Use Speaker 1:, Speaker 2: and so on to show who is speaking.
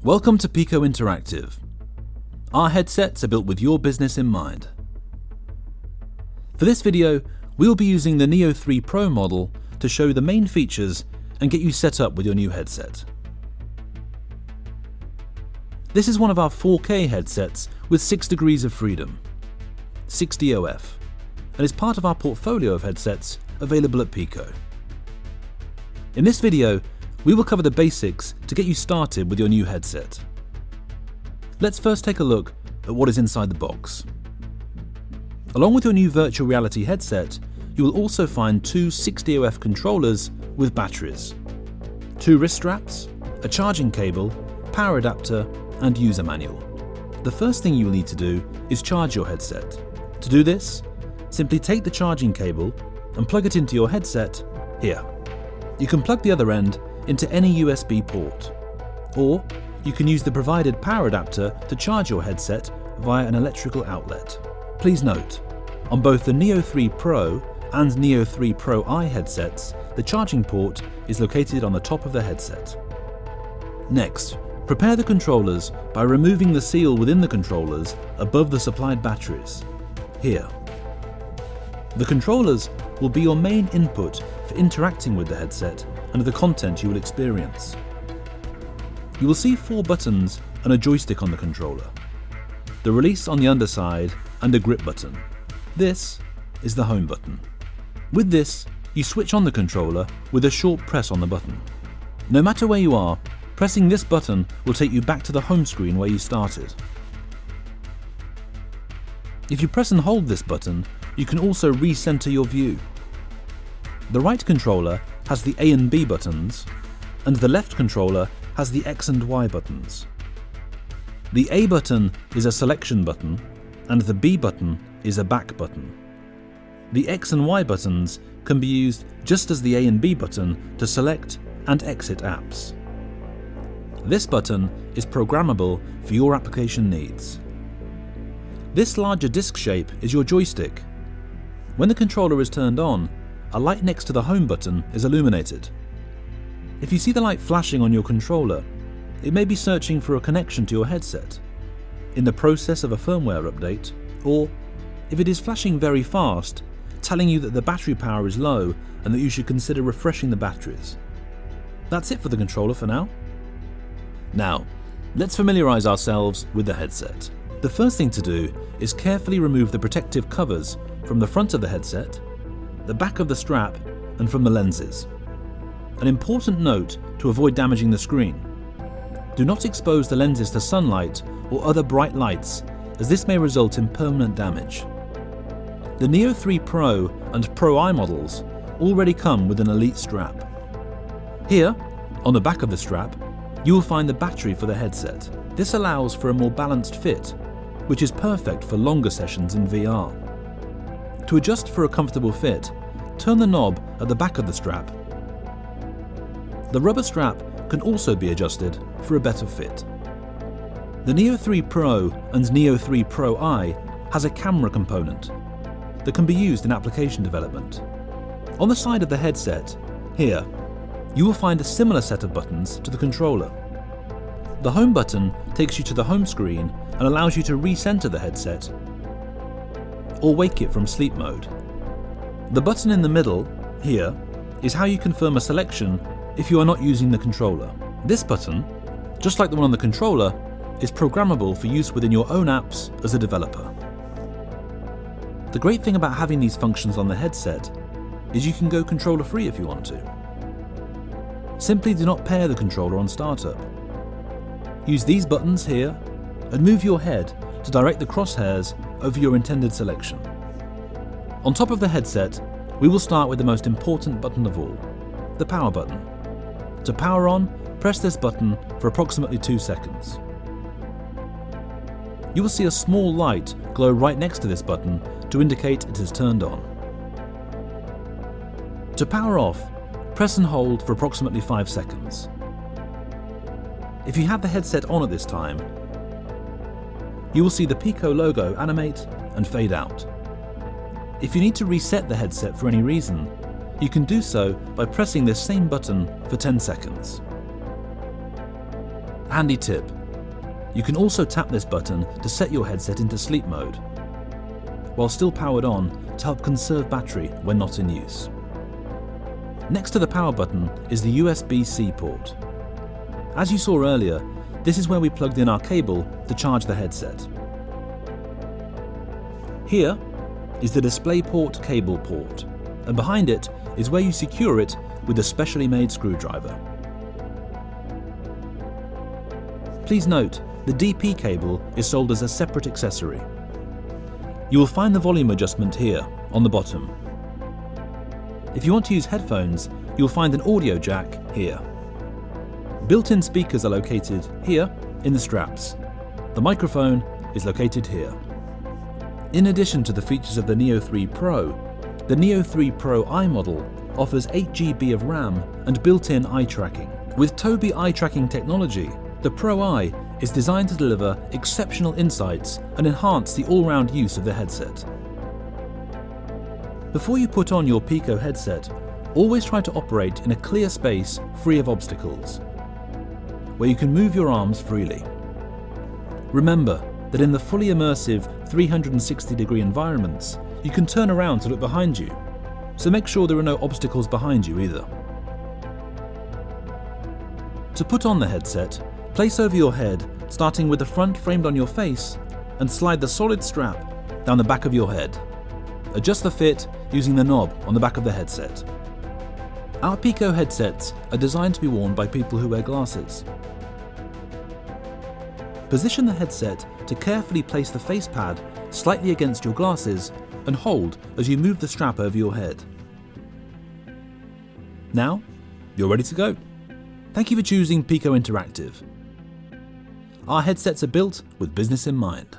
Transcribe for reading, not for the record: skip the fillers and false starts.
Speaker 1: Welcome to PICO Interactive. Our headsets are built with your business in mind. For this video, we'll be using the Neo 3 Pro model to show the main features and get you set up with your new headset. This is one of our 4K headsets with 6 degrees of freedom, 60 OF, and is part of our portfolio of headsets available at PICO. In this video, we will cover the basics to get you started with your new headset. Let's first take a look at what is inside the box. Along with your new virtual reality headset, you will also find two 60 OF controllers with batteries, 2 wrist straps, a charging cable, power adapter, and user manual. The first thing you will need to do is charge your headset. To do this, simply take the charging cable and plug it into your headset here. You can plug the other end into any USB port, or you can use the provided power adapter to charge your headset via an electrical outlet. Please note, on both the Neo 3 Pro and Neo 3 Pro I headsets, the charging port is located on the top of the headset. Next, prepare the controllers by removing the seal within the controllers above the supplied batteries, here. The controllers will be your main input for interacting with the headset and the content you will experience. You will see 4 buttons and a joystick on the controller, the release on the underside and a grip button. This is the home button. With this, you switch on the controller with a short press on the button. No matter where you are, pressing this button will take you back to the home screen where you started. If you press and hold this button, you can also recenter your view. The right controller has the A and B buttons, and the left controller has the X and Y buttons. The A button is a selection button, and the B button is a back button. The X and Y buttons can be used just as the A and B button to select and exit apps. This button is programmable for your application needs. This larger disc shape is your joystick. When the controller is turned on, a light next to the home button is illuminated. If you see the light flashing on your controller, it may be searching for a connection to your headset, in the process of a firmware update, or if it is flashing very fast, telling you that the battery power is low and that you should consider refreshing the batteries. That's it for the controller for now. Now, let's familiarize ourselves with the headset. The first thing to do is carefully remove the protective covers from the front of the headset, the back of the strap, and from the lenses. An important note to avoid damaging the screen: do not expose the lenses to sunlight or other bright lights, as this may result in permanent damage. The Neo 3 Pro and Pro I models already come with an Elite strap. Here, on the back of the strap, you will find the battery for the headset. This allows for a more balanced fit, which is perfect for longer sessions in VR. To adjust for a comfortable fit, turn the knob at the back of the strap. The rubber strap can also be adjusted for a better fit. The Neo 3 Pro and Neo 3 Pro I has a camera component that can be used in application development. On the side of the headset, here, you will find a similar set of buttons to the controller. The home button takes you to the home screen and allows you to recenter the headset or wake it from sleep mode. The button in the middle, here, is how you confirm a selection if you are not using the controller. This button, just like the one on the controller, is programmable for use within your own apps as a developer. The great thing about having these functions on the headset is you can go controller free if you want to. Simply do not pair the controller on startup. Use these buttons here and move your head to direct the crosshairs over your intended selection. On top of the headset, we will start with the most important button of all, the power button. To power on, press this button for approximately 2 seconds. You will see a small light glow right next to this button to indicate it is turned on. To power off, press and hold for approximately 5 seconds. If you have the headset on at this time, you will see the PICO logo animate and fade out. If you need to reset the headset for any reason, you can do so by pressing this same button for 10 seconds. Handy tip: you can also tap this button to set your headset into sleep mode, while still powered on to help conserve battery when not in use. Next to the power button is the USB-C port. As you saw earlier, this is where we plugged in our cable to charge the headset. Here is the DisplayPort cable port, and behind it is where you secure it with a specially made screwdriver. Please note, the DP cable is sold as a separate accessory. You will find the volume adjustment here on the bottom. If you want to use headphones, you'll find an audio jack here. Built-in speakers are located here in the straps. The microphone is located here. In addition to the features of the Neo 3 Pro, the Neo 3 Pro i model offers 8 GB of RAM and built-in eye tracking. With Tobii eye tracking technology, the Pro i is designed to deliver exceptional insights and enhance the all-round use of the headset. Before you put on your PICO headset, always try to operate in a clear space free of obstacles, where you can move your arms freely. Remember that in the fully immersive 360-degree environments, you can turn around to look behind you, so make sure there are no obstacles behind you either. To put on the headset, place over your head, starting with the front framed on your face, and slide the solid strap down the back of your head. Adjust the fit using the knob on the back of the headset. Our PICO headsets are designed to be worn by people who wear glasses. Position the headset to carefully place the face pad slightly against your glasses and hold as you move the strap over your head. Now, you're ready to go. Thank you for choosing PICO Interactive. Our headsets are built with business in mind.